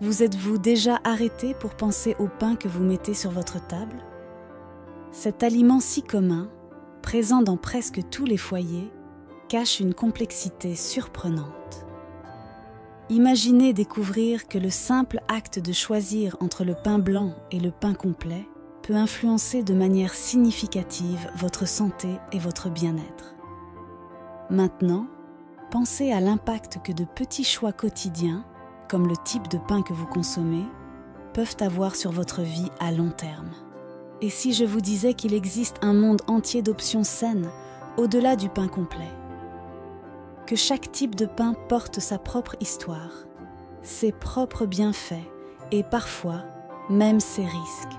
Vous êtes-vous déjà arrêté pour penser au pain que vous mettez sur votre table? Cet aliment si commun, présent dans presque tous les foyers, cache une complexité surprenante. Imaginez découvrir que le simple acte de choisir entre le pain blanc et le pain complet peut influencer de manière significative votre santé et votre bien-être. Maintenant, pensez à l'impact que de petits choix quotidiens, comme le type de pain que vous consommez, peuvent avoir sur votre vie à long terme. Et si je vous disais qu'il existe un monde entier d'options saines au-delà du pain complet? Que chaque type de pain porte sa propre histoire, ses propres bienfaits et parfois même ses risques.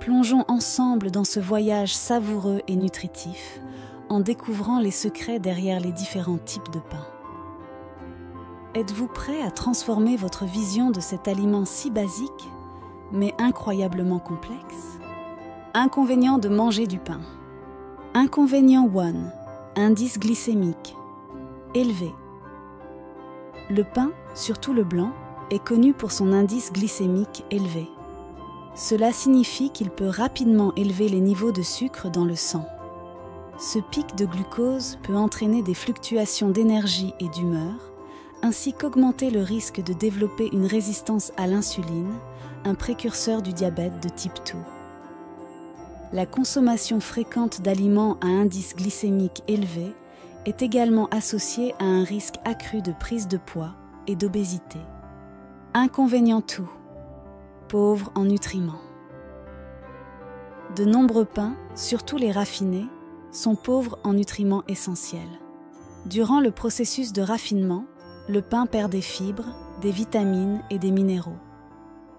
Plongeons ensemble dans ce voyage savoureux et nutritif en découvrant les secrets derrière les différents types de pain. Êtes-vous prêt à transformer votre vision de cet aliment si basique, mais incroyablement complexe? Inconvénient de manger du pain. Inconvénient 1. Indice glycémique élevé. Le pain, surtout le blanc, est connu pour son indice glycémique élevé. Cela signifie qu'il peut rapidement élever les niveaux de sucre dans le sang. Ce pic de glucose peut entraîner des fluctuations d'énergie et d'humeur, ainsi qu'augmenter le risque de développer une résistance à l'insuline, un précurseur du diabète de type 2. La consommation fréquente d'aliments à indice glycémique élevé est également associée à un risque accru de prise de poids et d'obésité. Inconvénient 2. Pauvre en nutriments. De nombreux pains, surtout les raffinés, sont pauvres en nutriments essentiels. Durant le processus de raffinement, le pain perd des fibres, des vitamines et des minéraux.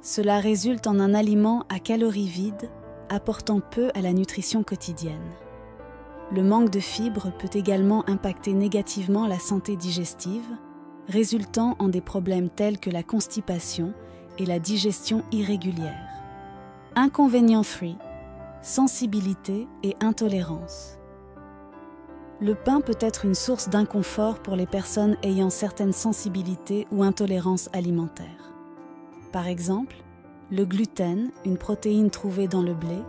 Cela résulte en un aliment à calories vides, apportant peu à la nutrition quotidienne. Le manque de fibres peut également impacter négativement la santé digestive, résultant en des problèmes tels que la constipation et la digestion irrégulière. Inconvénient 3. Sensibilité et intolérance. Le pain peut être une source d'inconfort pour les personnes ayant certaines sensibilités ou intolérances alimentaires. Par exemple, le gluten, une protéine trouvée dans le blé,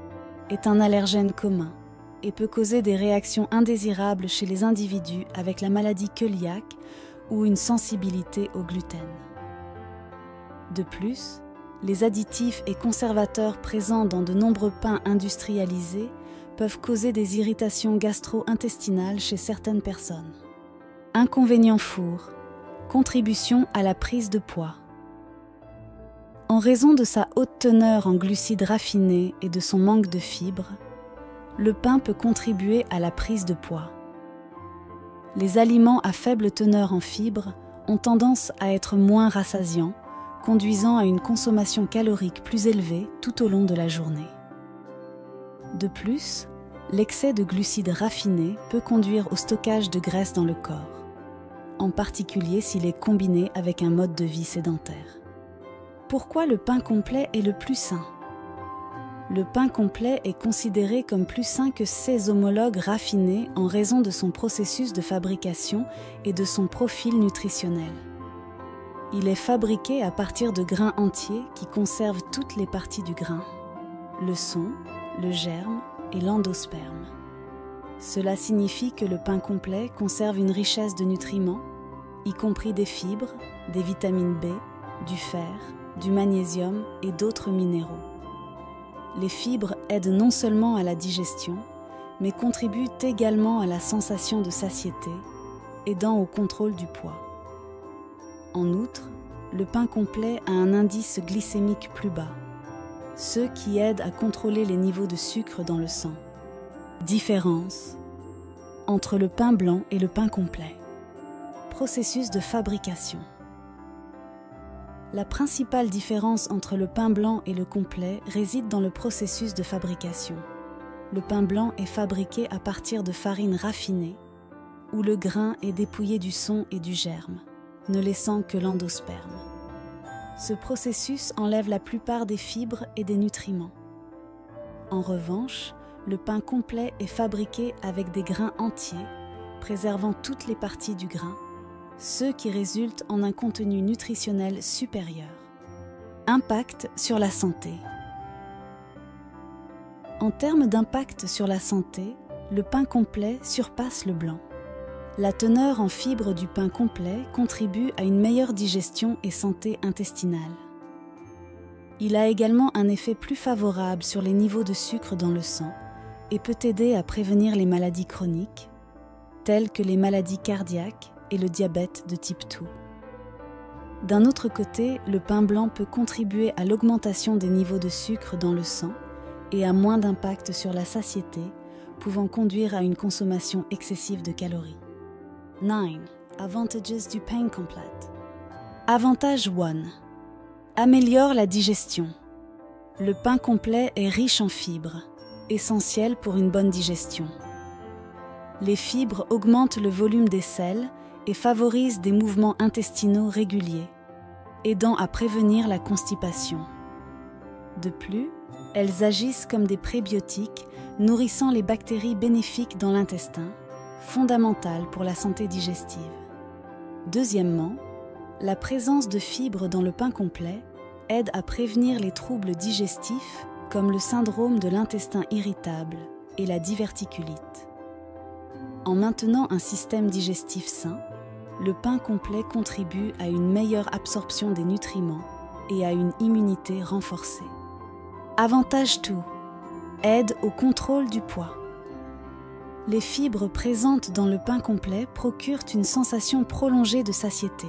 est un allergène commun et peut causer des réactions indésirables chez les individus avec la maladie cœliaque ou une sensibilité au gluten. De plus, les additifs et conservateurs présents dans de nombreux pains industrialisés peuvent causer des irritations gastro-intestinales chez certaines personnes. Inconvénient 4. Contribution à la prise de poids. En raison de sa haute teneur en glucides raffinés et de son manque de fibres, le pain peut contribuer à la prise de poids. Les aliments à faible teneur en fibres ont tendance à être moins rassasiants, conduisant à une consommation calorique plus élevée tout au long de la journée. De plus, l'excès de glucides raffinés peut conduire au stockage de graisse dans le corps, en particulier s'il est combiné avec un mode de vie sédentaire. Pourquoi le pain complet est le plus sain? Le pain complet est considéré comme plus sain que ses homologues raffinés en raison de son processus de fabrication et de son profil nutritionnel. Il est fabriqué à partir de grains entiers qui conservent toutes les parties du grain, le son, le germe et l'endosperme. Cela signifie que le pain complet conserve une richesse de nutriments, y compris des fibres, des vitamines B, du fer, du magnésium et d'autres minéraux. Les fibres aident non seulement à la digestion, mais contribuent également à la sensation de satiété, aidant au contrôle du poids. En outre, le pain complet a un indice glycémique plus bas, ce qui aide à contrôler les niveaux de sucre dans le sang. Différence entre le pain blanc et le pain complet. Processus de fabrication. La principale différence entre le pain blanc et le complet réside dans le processus de fabrication. Le pain blanc est fabriqué à partir de farine raffinée, où le grain est dépouillé du son et du germe, ne laissant que l'endosperme. Ce processus enlève la plupart des fibres et des nutriments. En revanche, le pain complet est fabriqué avec des grains entiers, préservant toutes les parties du grain, ce qui résulte en un contenu nutritionnel supérieur. Impact sur la santé. En termes d'impact sur la santé, le pain complet surpasse le blanc. La teneur en fibres du pain complet contribue à une meilleure digestion et santé intestinale. Il a également un effet plus favorable sur les niveaux de sucre dans le sang et peut aider à prévenir les maladies chroniques, telles que les maladies cardiaques et le diabète de type 2. D'un autre côté, le pain blanc peut contribuer à l'augmentation des niveaux de sucre dans le sang et a moins d'impact sur la satiété, pouvant conduire à une consommation excessive de calories. 9. Advantages du pain complet. Avantage 1. Améliore la digestion. Le pain complet est riche en fibres, essentiel pour une bonne digestion. Les fibres augmentent le volume des selles et favorisent des mouvements intestinaux réguliers, aidant à prévenir la constipation. De plus, elles agissent comme des prébiotiques, nourrissant les bactéries bénéfiques dans l'intestin, fondamentales pour la santé digestive. Deuxièmement, la présence de fibres dans le pain complet aide à prévenir les troubles digestifs comme le syndrome de l'intestin irritable et la diverticulite. En maintenant un système digestif sain, le pain complet contribue à une meilleure absorption des nutriments et à une immunité renforcée. Avantage 2. Aide au contrôle du poids. Les fibres présentes dans le pain complet procurent une sensation prolongée de satiété,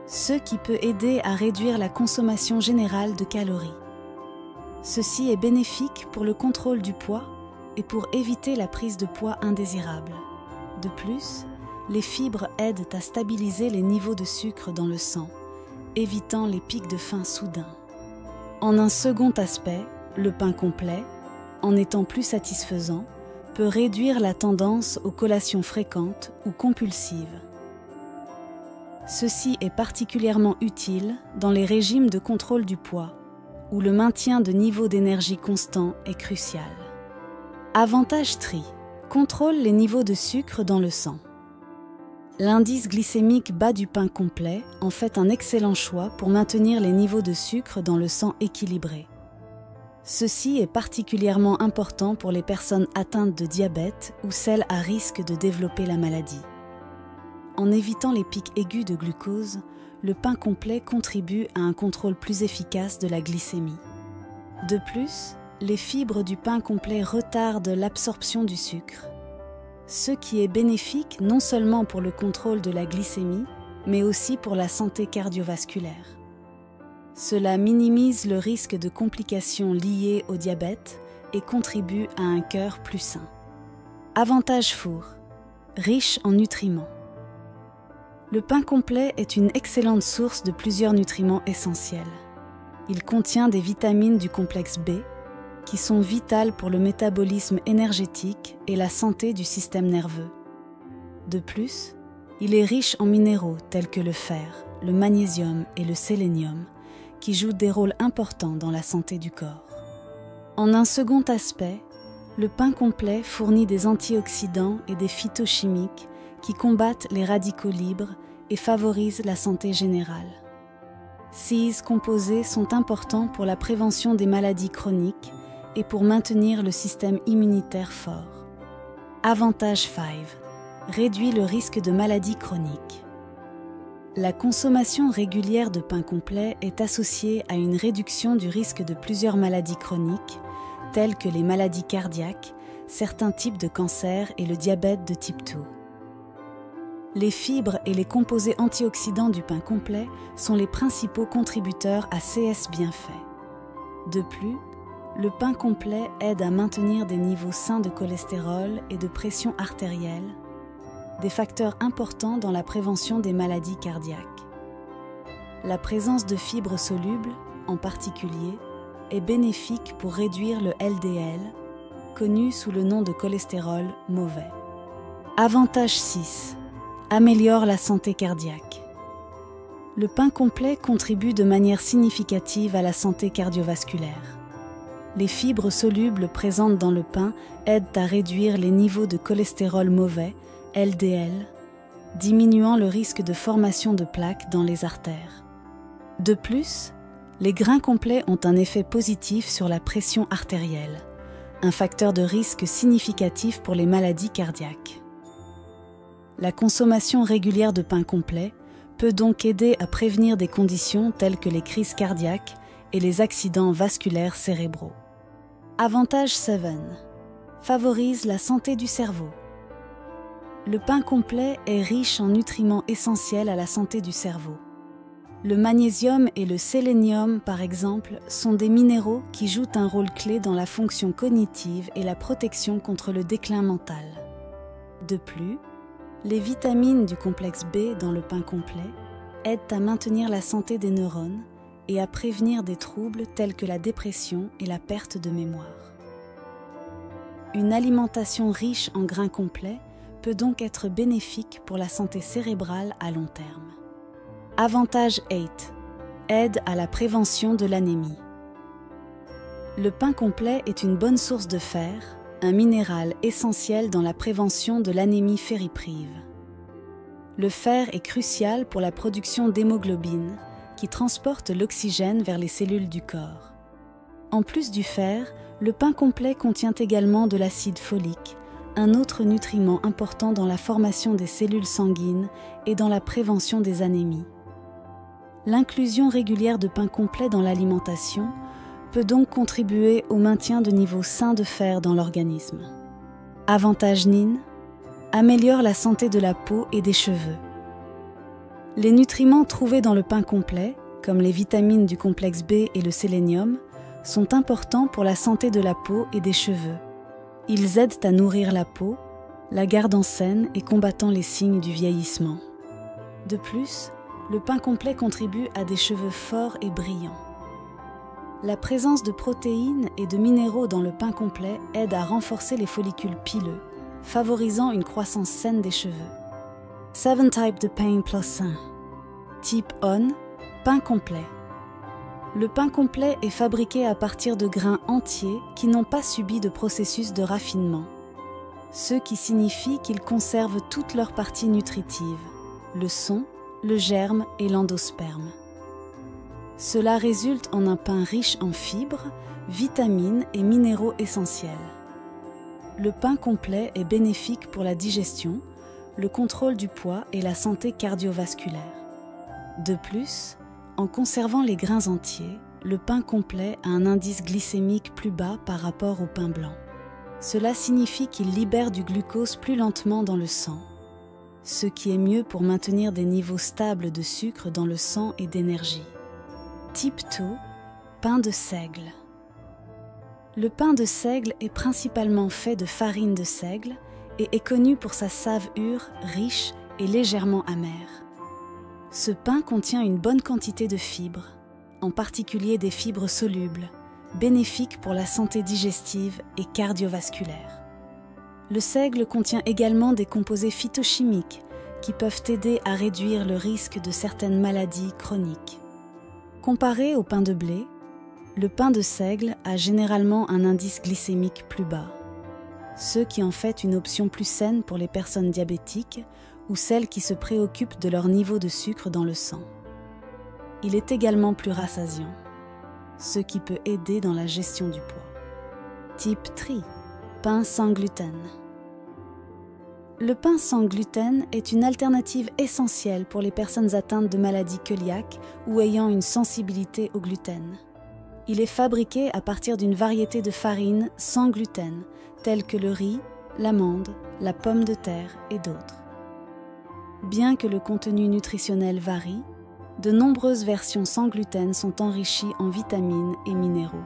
ce qui peut aider à réduire la consommation générale de calories. Ceci est bénéfique pour le contrôle du poids et pour éviter la prise de poids indésirable. De plus, les fibres aident à stabiliser les niveaux de sucre dans le sang, évitant les pics de faim soudains. En un second aspect, le pain complet, en étant plus satisfaisant, peut réduire la tendance aux collations fréquentes ou compulsives. Ceci est particulièrement utile dans les régimes de contrôle du poids, où le maintien de niveaux d'énergie constants est crucial. Avantage 3. Contrôle les niveaux de sucre dans le sang. L'indice glycémique bas du pain complet en fait un excellent choix pour maintenir les niveaux de sucre dans le sang équilibrés. Ceci est particulièrement important pour les personnes atteintes de diabète ou celles à risque de développer la maladie. En évitant les pics aigus de glucose, le pain complet contribue à un contrôle plus efficace de la glycémie. De plus, les fibres du pain complet retardent l'absorption du sucre, ce qui est bénéfique non seulement pour le contrôle de la glycémie, mais aussi pour la santé cardiovasculaire. Cela minimise le risque de complications liées au diabète et contribue à un cœur plus sain. Avantage 4. Riche en nutriments. Le pain complet est une excellente source de plusieurs nutriments essentiels. Il contient des vitamines du complexe B, qui sont vitales pour le métabolisme énergétique et la santé du système nerveux. De plus, il est riche en minéraux tels que le fer, le magnésium et le sélénium, qui jouent des rôles importants dans la santé du corps. En un second aspect, le pain complet fournit des antioxydants et des phytochimiques qui combattent les radicaux libres et favorisent la santé générale. Ces composés sont importants pour la prévention des maladies chroniques et pour maintenir le système immunitaire fort. Avantage 5. Réduit le risque de maladies chroniques. La consommation régulière de pain complet est associée à une réduction du risque de plusieurs maladies chroniques, telles que les maladies cardiaques, certains types de cancers et le diabète de type 2. Les fibres et les composés antioxydants du pain complet sont les principaux contributeurs à ces bienfaits. De plus, le pain complet aide à maintenir des niveaux sains de cholestérol et de pression artérielle, des facteurs importants dans la prévention des maladies cardiaques. La présence de fibres solubles, en particulier, est bénéfique pour réduire le LDL, connu sous le nom de cholestérol mauvais. Avantage 6. Améliore la santé cardiaque. Le pain complet contribue de manière significative à la santé cardiovasculaire. Les fibres solubles présentes dans le pain aident à réduire les niveaux de cholestérol mauvais, LDL, diminuant le risque de formation de plaques dans les artères. De plus, Les grains complets ont un effet positif sur la pression artérielle, un facteur de risque significatif pour les maladies cardiaques. La consommation régulière de pain complet peut donc aider à prévenir des conditions telles que les crises cardiaques et les accidents vasculaires cérébraux. Avantage 7. Favorise la santé du cerveau. Le pain complet est riche en nutriments essentiels à la santé du cerveau. Le magnésium et le sélénium, par exemple, sont des minéraux qui jouent un rôle clé dans la fonction cognitive et la protection contre le déclin mental. De plus, les vitamines du complexe B dans le pain complet aident à maintenir la santé des neurones et à prévenir des troubles tels que la dépression et la perte de mémoire. Une alimentation riche en grains complets peut donc être bénéfique pour la santé cérébrale à long terme. Avantage 8. Aide à la prévention de l'anémie. Le pain complet est une bonne source de fer, un minéral essentiel dans la prévention de l'anémie ferriprive. Le fer est crucial pour la production d'hémoglobine, qui transporte l'oxygène vers les cellules du corps. En plus du fer, le pain complet contient également de l'acide folique, un autre nutriment important dans la formation des cellules sanguines et dans la prévention des anémies. L'inclusion régulière de pain complet dans l'alimentation peut donc contribuer au maintien de niveaux sains de fer dans l'organisme. Avantage 9. Améliore la santé de la peau et des cheveux. Les nutriments trouvés dans le pain complet, comme les vitamines du complexe B et le sélénium, sont importants pour la santé de la peau et des cheveux. Ils aident à nourrir la peau, la gardent en saine et combattant les signes du vieillissement. De plus, le pain complet contribue à des cheveux forts et brillants. La présence de protéines et de minéraux dans le pain complet aide à renforcer les follicules pileux, favorisant une croissance saine des cheveux. 7 types de pain plus 1. Type on, pain complet. Le pain complet est fabriqué à partir de grains entiers qui n'ont pas subi de processus de raffinement, ce qui signifie qu'ils conservent toutes leurs parties nutritives, le son, le germe et l'endosperme. Cela résulte en un pain riche en fibres, vitamines et minéraux essentiels. Le pain complet est bénéfique pour la digestion, le contrôle du poids et la santé cardiovasculaire. De plus, en conservant les grains entiers, le pain complet a un indice glycémique plus bas par rapport au pain blanc. Cela signifie qu'il libère du glucose plus lentement dans le sang, ce qui est mieux pour maintenir des niveaux stables de sucre dans le sang et d'énergie. Type 2, pain de seigle. Le pain de seigle est principalement fait de farine de seigle et est connu pour sa saveur riche et légèrement amère. Ce pain contient une bonne quantité de fibres, en particulier des fibres solubles, bénéfiques pour la santé digestive et cardiovasculaire. Le seigle contient également des composés phytochimiques qui peuvent aider à réduire le risque de certaines maladies chroniques. Comparé au pain de blé, le pain de seigle a généralement un indice glycémique plus bas, ce qui en fait une option plus saine pour les personnes diabétiques ou celles qui se préoccupent de leur niveau de sucre dans le sang. Il est également plus rassasiant, ce qui peut aider dans la gestion du poids. Type 3, pain sans gluten. Le pain sans gluten est une alternative essentielle pour les personnes atteintes de maladies cœliaques ou ayant une sensibilité au gluten. Il est fabriqué à partir d'une variété de farines sans gluten, telles que le riz, l'amande, la pomme de terre et d'autres. Bien que le contenu nutritionnel varie, de nombreuses versions sans gluten sont enrichies en vitamines et minéraux.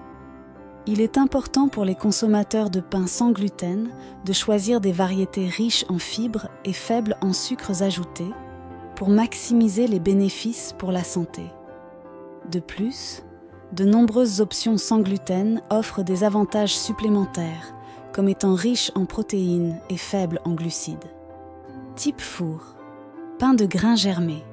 Il est important pour les consommateurs de pain sans gluten de choisir des variétés riches en fibres et faibles en sucres ajoutés pour maximiser les bénéfices pour la santé. De plus, de nombreuses options sans gluten offrent des avantages supplémentaires, comme étant riches en protéines et faibles en glucides. Type four, pain de grains germés.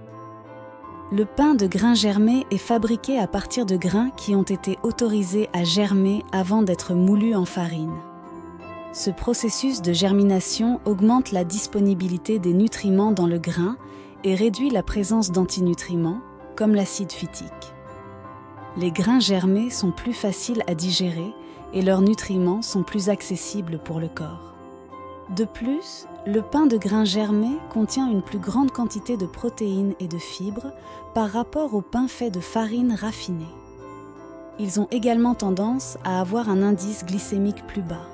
Le pain de grains germés est fabriqué à partir de grains qui ont été autorisés à germer avant d'être moulus en farine. Ce processus de germination augmente la disponibilité des nutriments dans le grain et réduit la présence d'antinutriments, comme l'acide phytique. Les grains germés sont plus faciles à digérer et leurs nutriments sont plus accessibles pour le corps. De plus, le pain de grains germés contient une plus grande quantité de protéines et de fibres par rapport au pain fait de farine raffinée. Ils ont également tendance à avoir un indice glycémique plus bas,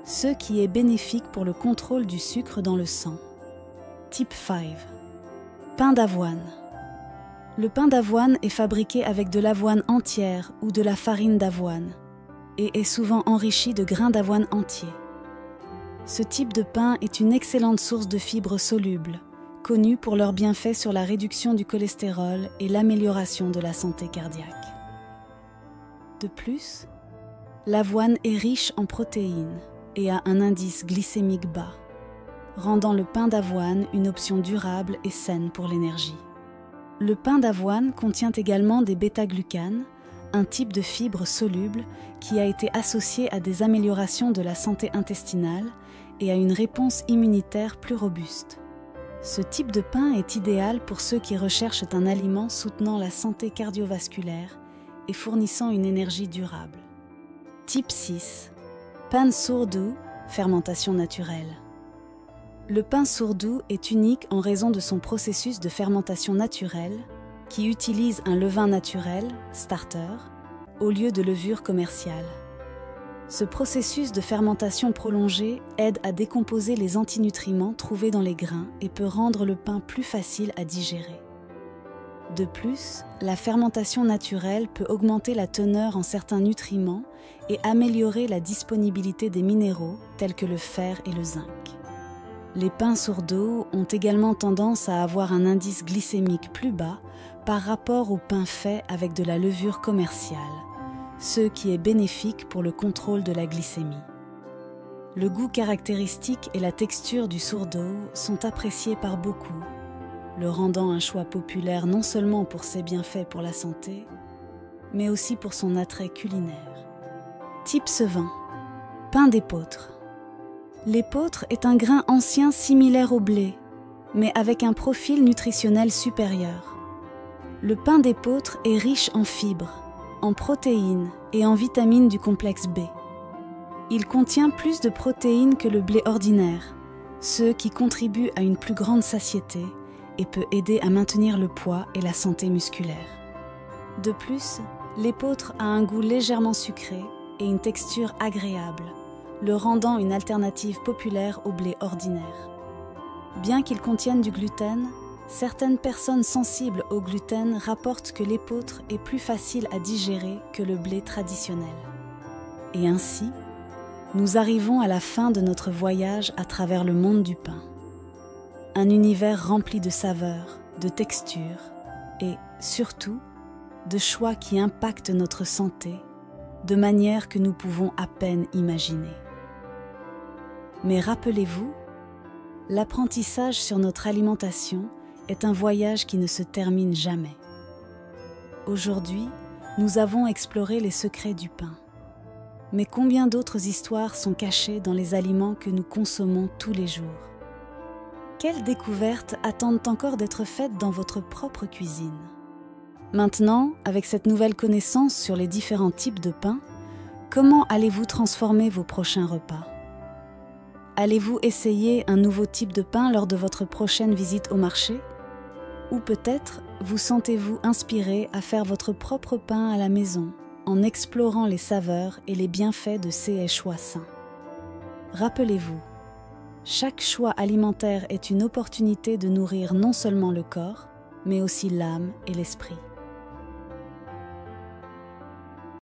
ce qui est bénéfique pour le contrôle du sucre dans le sang. Type 5. Pain d'avoine. Le pain d'avoine est fabriqué avec de l'avoine entière ou de la farine d'avoine et est souvent enrichi de grains d'avoine entiers. Ce type de pain est une excellente source de fibres solubles, connue pour leurs bienfaits sur la réduction du cholestérol et l'amélioration de la santé cardiaque. De plus, l'avoine est riche en protéines et a un indice glycémique bas, rendant le pain d'avoine une option durable et saine pour l'énergie. Le pain d'avoine contient également des bêta-glucanes, un type de fibre soluble qui a été associé à des améliorations de la santé intestinale et à une réponse immunitaire plus robuste. Ce type de pain est idéal pour ceux qui recherchent un aliment soutenant la santé cardiovasculaire et fournissant une énergie durable. Type 6. Pain sourdough, fermentation naturelle. Le pain sourdough est unique en raison de son processus de fermentation naturelle qui utilise un levain naturel, starter, au lieu de levure commerciale. Ce processus de fermentation prolongée aide à décomposer les antinutriments trouvés dans les grains et peut rendre le pain plus facile à digérer. De plus, la fermentation naturelle peut augmenter la teneur en certains nutriments et améliorer la disponibilité des minéraux tels que le fer et le zinc. Les pains sourdough ont également tendance à avoir un indice glycémique plus bas par rapport aux pains faits avec de la levure commerciale, ce qui est bénéfique pour le contrôle de la glycémie. Le goût caractéristique et la texture du sourdough sont appréciés par beaucoup, le rendant un choix populaire non seulement pour ses bienfaits pour la santé, mais aussi pour son attrait culinaire. Type 20. Pain d'épeautre. L'épeautre est un grain ancien similaire au blé, mais avec un profil nutritionnel supérieur. Le pain d'épeautre est riche en fibres, en protéines et en vitamines du complexe B. Il contient plus de protéines que le blé ordinaire, ce qui contribue à une plus grande satiété et peut aider à maintenir le poids et la santé musculaire. De plus, l'épeautre a un goût légèrement sucré et une texture agréable, le rendant une alternative populaire au blé ordinaire. Bien qu'il contienne du gluten, certaines personnes sensibles au gluten rapportent que l'épeautre est plus facile à digérer que le blé traditionnel. Et ainsi, nous arrivons à la fin de notre voyage à travers le monde du pain. Un univers rempli de saveurs, de textures et, surtout, de choix qui impactent notre santé de manière que nous pouvons à peine imaginer. Mais rappelez-vous, l'apprentissage sur notre alimentation est un voyage qui ne se termine jamais. Aujourd'hui, nous avons exploré les secrets du pain. Mais combien d'autres histoires sont cachées dans les aliments que nous consommons tous les jours? Quelles découvertes attendent encore d'être faites dans votre propre cuisine? Maintenant, avec cette nouvelle connaissance sur les différents types de pain, comment allez-vous transformer vos prochains repas? Allez-vous essayer un nouveau type de pain lors de votre prochaine visite au marché? Ou peut-être vous sentez-vous inspiré à faire votre propre pain à la maison en explorant les saveurs et les bienfaits de ces choix sains? Rappelez-vous, chaque choix alimentaire est une opportunité de nourrir non seulement le corps, mais aussi l'âme et l'esprit.